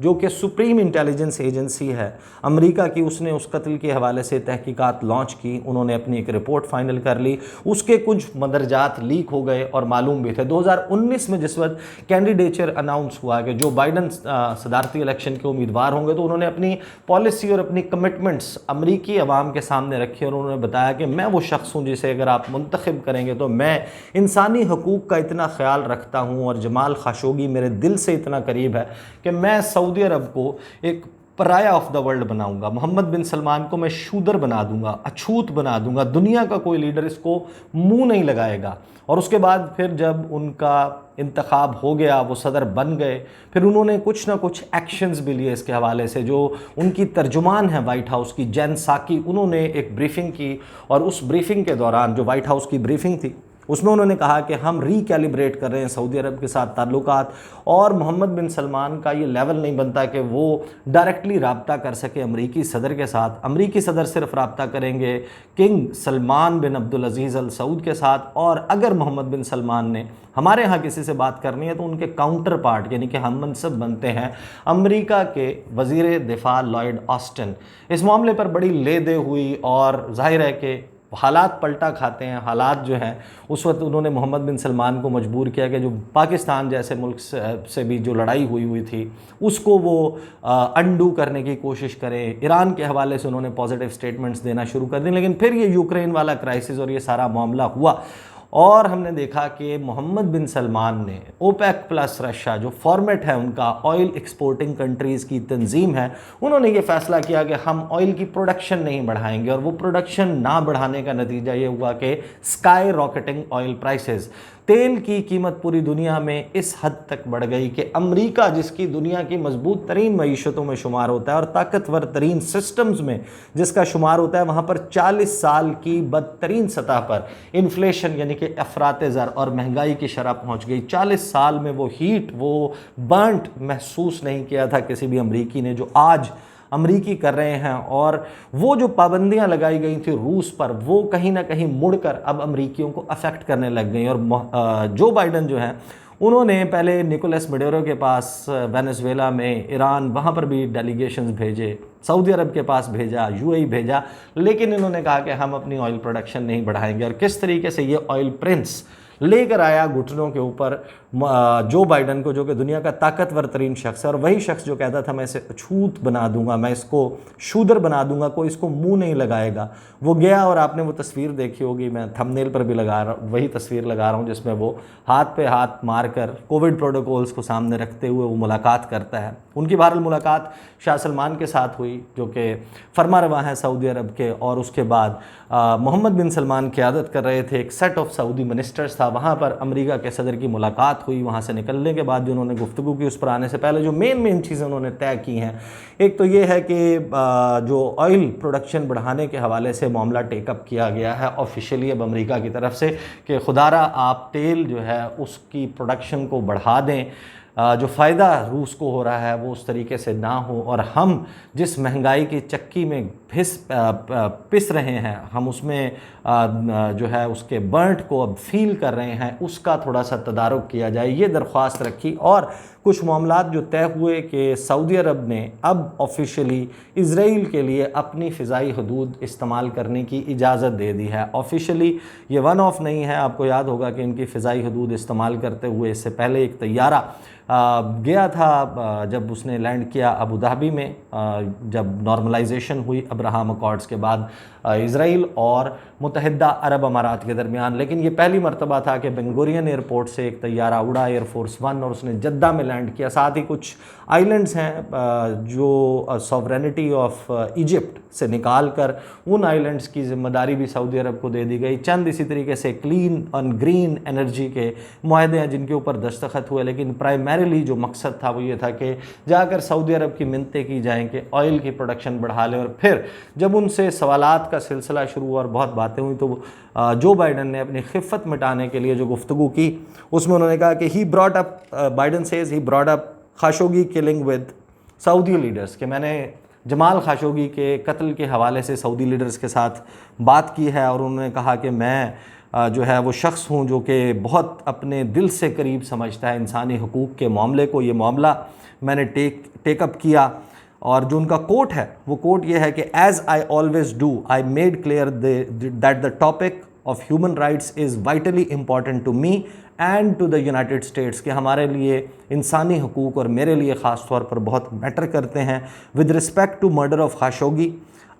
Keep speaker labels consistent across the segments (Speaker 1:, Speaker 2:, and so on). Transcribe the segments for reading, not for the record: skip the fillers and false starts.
Speaker 1: جو کہ supreme intelligence agency ہے امریکہ کی، اس نے اس قتل کے حوالے سے تحقیقات لانچ کی. انہوں نے اپنی ایک رپورٹ فائنل کر لی. اس کے کچھ مندرجات لیک ہو گئے اور معلوم بھی تھے. 2019 میں جس وقت کینڈیڈیچر اناؤنس ہوا کہ جو بائیڈن صدارتی الیکشن کے امیدوار ہوں گے، تو انہوں نے اپنی پالیسی اور اپنی کمٹمنٹس امریکی عوام کے سامنے رکھی اور انہوں نے بتایا کہ میں وہ شخص ہوں جسے اگر آپ منتخب کریں گے تو میں انسانی حقوق کا اتنا خیال رکھتا ہوں اور جمال خاشقجی میرے دل سے اتنا قریب ہے کہ میں سعودی عرب کو ایک پرایا آف دا ورلڈ بناؤں گا. محمد بن سلمان کو میں شودر بنا دوں گا، اچھوت بنا دوں گا، دنیا کا کوئی لیڈر اس کو منہ نہیں لگائے گا. اور اس کے بعد پھر جب ان کا انتخاب ہو گیا، وہ صدر بن گئے، پھر انہوں نے کچھ نہ کچھ ایکشنز بھی لیے اس کے حوالے سے. جو ان کی ترجمان ہیں وائٹ ہاؤس کی، جین ساکی، انہوں نے ایک بریفنگ کی اور اس بریفنگ کے دوران جو وائٹ ہاؤس کی بریفنگ تھی اس میں انہوں نے کہا کہ ہم ری کیلیبریٹ کر رہے ہیں سعودی عرب کے ساتھ تعلقات، اور محمد بن سلمان کا یہ لیول نہیں بنتا کہ وہ ڈائریکٹلی رابطہ کر سکے امریکی صدر کے ساتھ. امریکی صدر صرف رابطہ کریں گے کنگ سلمان بن عبدالعزیز ال سعود کے ساتھ، اور اگر محمد بن سلمان نے ہمارے ہاں کسی سے بات کرنی ہے تو ان کے کاؤنٹر پارٹ یعنی کہ ہم منصب بنتے ہیں امریکہ کے وزیر دفاع لائیڈ آسٹن. اس معاملے پر بڑی لے دے ہوئی اور ظاہر ہے کہ حالات پلٹا کھاتے ہیں. حالات جو ہیں اس وقت انہوں نے محمد بن سلمان کو مجبور کیا کہ جو پاکستان جیسے ملک سے بھی جو لڑائی ہوئی تھی اس کو وہ انڈو کرنے کی کوشش کریں. ایران کے حوالے سے انہوں نے پازیٹیو سٹیٹمنٹس دینا شروع کر دیں. لیکن پھر یہ یوکرین والا کرائسس اور یہ سارا معاملہ ہوا اور ہم نے دیکھا کہ محمد بن سلمان نے اوپیک پلس رشیا جو فارمیٹ ہے ان کا آئل ایکسپورٹنگ کنٹریز کی تنظیم ہے، انہوں نے یہ فیصلہ کیا کہ ہم آئل کی پروڈکشن نہیں بڑھائیں گے. اور وہ پروڈکشن نہ بڑھانے کا نتیجہ یہ ہوا کہ سکائی راکٹنگ آئل پرائسز، تیل کی قیمت پوری دنیا میں اس حد تک بڑھ گئی کہ امریکہ جس کی دنیا کی مضبوط ترین معیشتوں میں شمار ہوتا ہے اور طاقتور ترین سسٹمز میں جس کا شمار ہوتا ہے، وہاں پر 40 سال کی بدترین سطح پر انفلیشن یعنی کہ افراط زر اور مہنگائی کی شرح پہنچ گئی. 40 سال میں وہ ہیٹ، وہ برنٹ محسوس نہیں کیا تھا کسی بھی امریکی نے جو آج امریکی کر رہے ہیں. اور وہ جو پابندیاں لگائی گئی تھی روس پر، وہ کہیں نہ کہیں مڑ کر اب امریکیوں کو افیکٹ کرنے لگ گئی. اور جو بائیڈن جو ہیں انہوں نے پہلے نکولس مڈورو کے پاس وینزویلا میں، ایران، وہاں پر بھی ڈیلیگیشنز بھیجے، سعودی عرب کے پاس بھیجا، یو اے ای بھیجا، لیکن انہوں نے کہا کہ ہم اپنی آئل پروڈکشن نہیں بڑھائیں گے. اور کس طریقے سے یہ آئل پرنس لے کر آیا گھٹنوں کے اوپر جو بائیڈن کو، جو کہ دنیا کا طاقتور ترین شخص ہے، اور وہی شخص جو کہتا تھا میں اسے اچھوت بنا دوں گا، میں اس کو شودر بنا دوں گا، کوئی اس کو منہ نہیں لگائے گا. وہ گیا اور آپ نے وہ تصویر دیکھی ہوگی، میں تھم نیل پر بھی وہی تصویر لگا رہا ہوں، جس میں وہ ہاتھ پہ ہاتھ مار کر کووڈ پروٹوکولز کو سامنے رکھتے ہوئے وہ ملاقات کرتا ہے. ان کی بہرحال ملاقات شاہ سلمان کے ساتھ ہوئی جو کہ فرما رواں ہیں سعودی عرب کے، اور اس کے بعد محمد بن سلمان قیادت کر رہے تھے. ایک سیٹ آف سعودی منسٹرز تھا، وہاں پر امریکہ کے صدر کی ملاقات ہوئی. وہاں سے نکلنے کے بعد جو انہوں نے گفتگو کی، اس پر آنے سے پہلے جو مین چیزیں انہوں نے طے کی ہیں، ایک تو یہ ہے کہ جو آئل پروڈکشن بڑھانے کے حوالے سے معاملہ ٹیک اپ کیا گیا ہے آفیشیلی اب امریکہ کی طرف سے کہ خدارہ آپ تیل جو ہے اس کی پروڈکشن کو بڑھا دیں، جو فائدہ روس کو ہو رہا ہے وہ اس طریقے سے نہ ہو، اور ہم جس مہنگائی کی چکی میں پس رہے ہیں، ہم اس میں جو ہے اس کے برنٹ کو اب فیل کر رہے ہیں، اس کا تھوڑا سا تدارک کیا جائے، یہ درخواست رکھی. اور کچھ معاملات جو طے ہوئے کہ سعودی عرب نے اب آفیشیلی اسرائیل کے لیے اپنی فضائی حدود استعمال کرنے کی اجازت دے دی ہے. آفیشیلی یہ ون آف نہیں ہے، آپ کو یاد ہوگا کہ ان کی فضائی حدود استعمال کرتے ہوئے اس سے پہلے ایک طیارہ گیا تھا جب اس نے لینڈ کیا ابوظہبی میں، جب نارملائزیشن ہوئی ابراہم اکارڈز کے بعد اسرائیل اور متحدہ عرب امارات کے درمیان. لیکن یہ پہلی مرتبہ تھا کہ بن گورین ایئرپورٹ سے ایک طیارہ اڑا، ایئر فورس ون، اور اس نے جدہ میں لینڈ کیا. ساتھ ہی کچھ آئیلینڈز ہیں جو سوورینٹی آف ایجپٹ سے نکال کر ان آئیلینڈز کی ذمہ داری بھی سعودی عرب کو دے دی گئی. چند اسی طریقے سے کلین اینڈ گرین انرجی کے معاہدے ہیں جن کے اوپر دستخط ہوئے، لیکن پرائمریلی جو مقصد تھا وہ یہ تھا کہ جا کر سعودی عرب کی منتیں کی جائیں کہ آئل کی پروڈکشن بڑھا لیں. اور پھر جب ان سے سوالات کا سلسلہ شروع ہوا اور بہت باتیں ہوئی تو جو بائیڈن نے اپنی خفت مٹانے کے لیے جو گفتگو کی اس میں انہوں نے کہا کہ Biden says he brought up Khashoggi killing with Saudi leaders, کہ میں نے جمال خاشقجی کے قتل کے حوالے سے سعودی لیڈرز کے ساتھ بات کی ہے، اور انہوں نے کہا کہ میں جو ہے وہ شخص ہوں جو کہ بہت اپنے دل سے قریب سمجھتا ہے انسانی حقوق کے معاملے کو. یہ معاملہ میں نے ٹیک اپ کیا اور جو ان کا کوٹ ہے وہ کوٹ یہ ہے کہ as I always do I made clear that the topic of human rights is vitally important to me and to the United States, کہ ہمارے لیے انسانی حقوق اور میرے لیے خاص طور پر بہت میٹر کرتے ہیں. With respect to murder of Khashoggi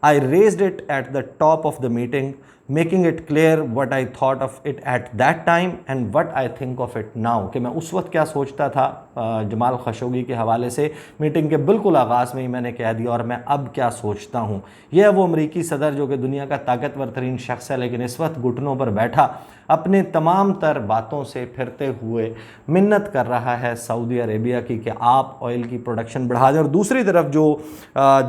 Speaker 1: I raised it at the top of the meeting, making it clear what I thought of it at that time and what I think of it now. کہ میں اس وقت کیا سوچتا تھا جمال خاشوگی کے حوالے سے meeting کے بالکل آغاز میں ہی میں نے کہہ دیا, اور میں اب کیا سوچتا ہوں. یہ ہے وہ امریکی صدر جو کہ دنیا کا طاقتور ترین شخص ہے, لیکن اس وقت گھٹنوں پر بیٹھا اپنے تمام تر باتوں سے پھرتے ہوئے منت کر رہا ہے سعودی عربیہ کی کہ آپ آئل کی پروڈکشن بڑھا دیں. اور دوسری طرف جو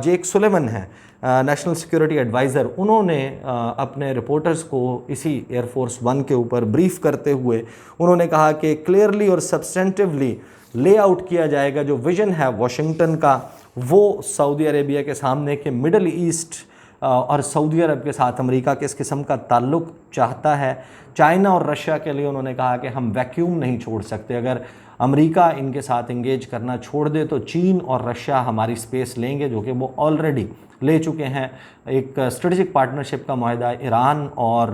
Speaker 1: جیک سلیون ہیں نیشنل سیکیورٹی ایڈوائزر, انہوں نے اپنے رپورٹرز کو اسی ایئر فورس ون کے اوپر بریف کرتے ہوئے انہوں نے کہا کہ کلیئرلی اور سبسٹینٹیولی لے آؤٹ کیا جائے گا جو ویژن ہے واشنگٹن کا, وہ سعودی عربیہ کے سامنے کہ مڈل ایسٹ اور سعودی عرب کے ساتھ امریکہ کس قسم کا تعلق چاہتا ہے. چائنا اور رشیا کے لیے انہوں نے کہا کہ ہم ویکیوم نہیں چھوڑ سکتے, اگر امریکہ ان کے ساتھ انگیج کرنا چھوڑ دے تو چین اور رشیا ہماری سپیس لیں گے, جو کہ وہ آلریڈی لے چکے ہیں. ایک اسٹریٹجک پارٹنرشپ کا معاہدہ ایران اور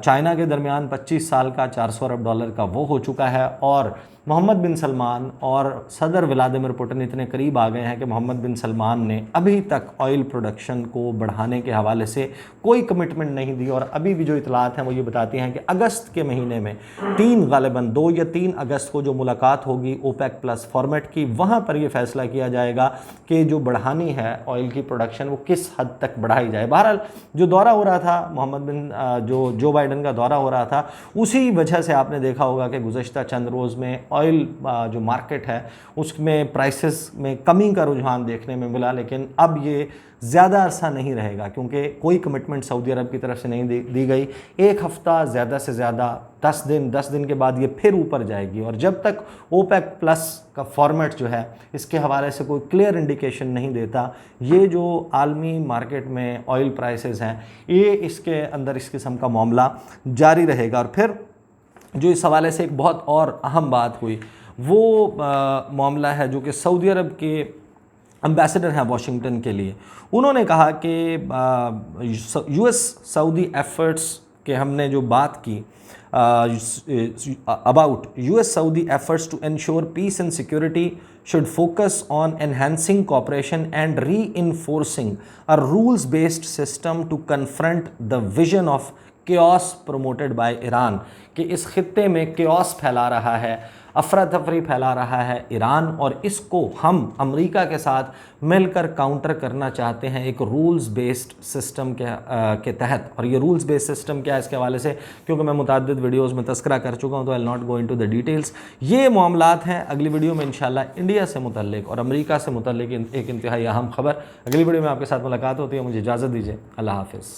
Speaker 1: چائنا کے درمیان 25 سال کا $400 ارب کا وہ ہو چکا ہے, اور محمد بن سلمان اور صدر ولادیمیر پوٹن اتنے قریب آ گئے ہیں کہ محمد بن سلمان نے ابھی تک آئل پروڈکشن کو بڑھانے کے حوالے سے کوئی کمٹمنٹ نہیں دی. اور ابھی بھی جو اطلاعات ہیں وہ یہ بتاتی ہیں کہ اگست کے مہینے میں غالباً 2 یا 3 اگست کو جو ملاقات ہوگی اوپیک پلس فارمیٹ کی, وہاں پر یہ فیصلہ کیا جائے گا کہ جو بڑھانی ہے آئل کی پروڈکشن وہ کس حد تک بڑھائی جائے. بہرحال جو دورہ ہو رہا تھا جو بائیڈن کا دورہ ہو رہا تھا, اسی وجہ سے آپ نے دیکھا ہوگا کہ گزشتہ چند روز میں آئل جو مارکیٹ ہے اس میں پرائسز میں کمی کا رجحان دیکھنے میں ملا. لیکن اب یہ زیادہ عرصہ نہیں رہے گا کیونکہ کوئی کمٹمنٹ سعودی عرب کی طرف سے نہیں دی گئی. 1 ہفتہ زیادہ سے زیادہ 10 دن کے بعد یہ پھر اوپر جائے گی, اور جب تک اوپیک پلس کا فارمیٹ جو ہے اس کے حوالے سے کوئی کلیئر انڈیکیشن نہیں دیتا, یہ جو عالمی مارکیٹ میں آئل پرائسز ہیں یہ اس کے اندر اس قسم کا معاملہ جاری رہے گا. اور پھر جو اس حوالے سے ایک بہت اور اہم بات ہوئی وہ معاملہ ہے جو کہ سعودی عرب کے امبیسڈر ہیں واشنگٹن کے لیے, انہوں نے کہا کہ US سعودی ایفرٹس کہ ہم نے جو بات کی about US Saudi efforts to ensure peace and security should focus on enhancing cooperation and reinforcing a rules-based system to confront the vision of chaos promoted by Iran. کہ اس خطے میں chaos پھیلا رہا ہے, افراتفری پھیلا رہا ہے ایران, اور اس کو ہم امریکہ کے ساتھ مل کر کاؤنٹر کرنا چاہتے ہیں ایک رولز بیسڈ سسٹم کے تحت. اور یہ رولز بیسڈ سسٹم کیا ہے اس کے حوالے سے کیونکہ میں متعدد ویڈیوز میں تذکرہ کر چکا ہوں تو I'll not go into the details. یہ معاملات ہیں. اگلی ویڈیو میں انشاءاللہ انڈیا سے متعلق اور امریکہ سے متعلق ایک انتہائی اہم خبر. اگلی ویڈیو میں آپ کے ساتھ ملاقات ہوتی ہے. مجھے اجازت دیجیے. اللہ حافظ.